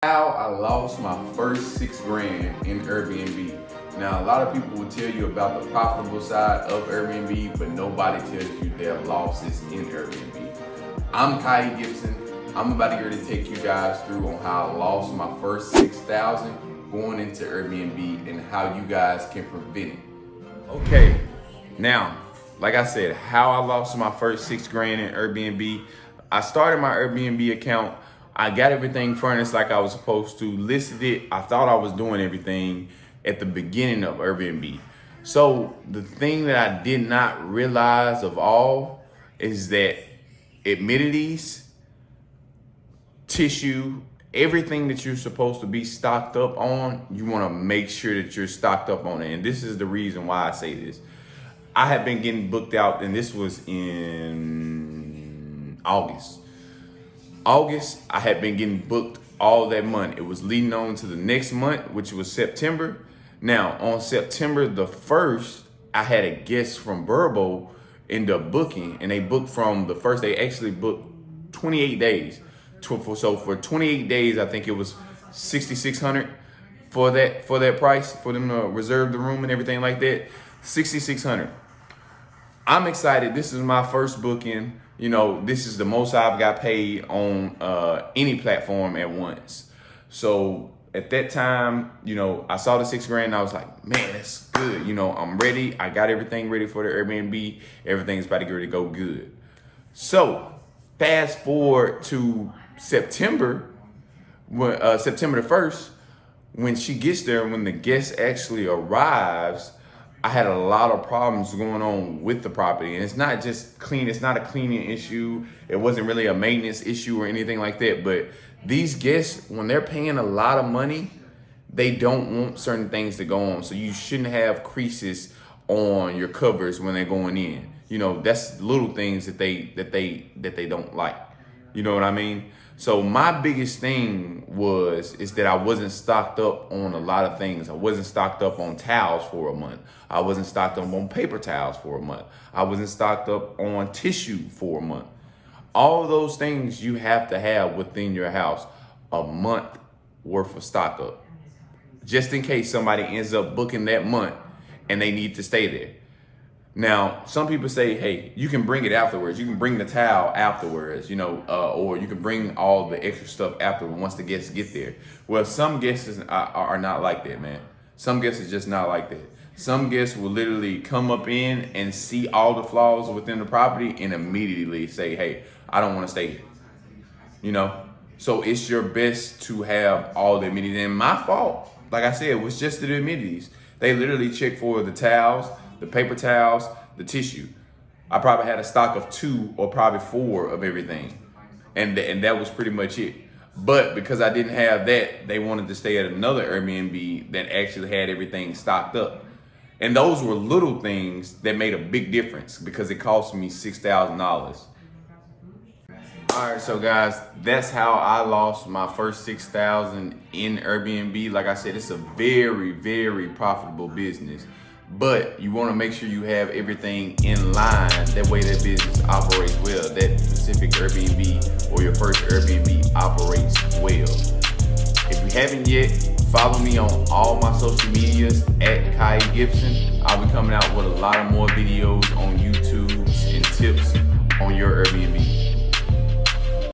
How I lost my first $6,000 in Airbnb. Now, a lot of people will tell you about the profitable side of Airbnb, but nobody tells you their losses in Airbnb. I'm Kai Gibson. I'm about to get ready to take you guys through on how I lost my first $6,000 going into Airbnb and how you guys can prevent it. Okay, now, like I said, how I lost my first $6,000 in Airbnb. I started my Airbnb account. I got everything furnished like I was supposed to, listed it. I thought I was doing everything at the beginning of Airbnb. So the thing that I did not realize of all is that amenities, tissue, everything that you're supposed to be stocked up on, you want to make sure that you're stocked up on it. And this is the reason why I say this. I have been getting booked out, and this was in August, I had been getting booked all that month. It was leading on to the next month, which was September. Now, on September the 1st, I had a guest from Burbo end up booking, and they booked from the first. They actually booked 28 days. So for 28 days, I think it was $6,600 for that price, for them to reserve the room and everything like that. $6,600. I'm excited. This is my first booking. You know, this is the most I've got paid on any platform at once. So at that time, you know, I saw the $6,000 and I was like, man, that's good. You know, I'm ready. I got everything ready for the Airbnb. Everything's about to get ready to go good. So fast forward to September, when September the 1st, when she gets there, when the guest actually arrives, I had a lot of problems going on with the property. And it's not just clean, it's not a cleaning issue. It wasn't really a maintenance issue or anything like that. But these guests, when they're paying a lot of money, they don't want certain things to go on. So you shouldn't have creases on your covers when they're going in. You know, that's little things that they don't like. You know what I mean? So my biggest thing is that I wasn't stocked up on a lot of things. I wasn't stocked up on towels for a month. I wasn't stocked up on paper towels for a month. I wasn't stocked up on tissue for a month. All of those things you have to have within your house, a month worth of stock up, just in case somebody ends up booking that month and they need to stay there. Now, some people say, hey, you can bring it afterwards. You can bring the towel afterwards, you know, or you can bring all the extra stuff afterwards once the guests get there. Well, some guests are not like that, man. Some guests are just not like that. Some guests will literally come up in and see all the flaws within the property and immediately say, hey, I don't want to stay here. You know, so it's your best to have all the amenities. And my fault, like I said, was just the amenities. They literally checked for the towels, the paper towels, the tissue. I probably had a stock of 2 or probably 4 of everything. And that was pretty much it. But because I didn't have that, they wanted to stay at another Airbnb that actually had everything stocked up. And those were little things that made a big difference because it cost me $6,000. All right, so guys, that's how I lost my first $6,000 in Airbnb. Like I said, it's a very, very profitable business. But you want to make sure you have everything in line. That way that business operates well. That specific Airbnb or your first Airbnb operates well. If you haven't yet, follow me on all my social medias at Kai Gibson. I'll be coming out with a lot of more videos on YouTube and tips on your Airbnb.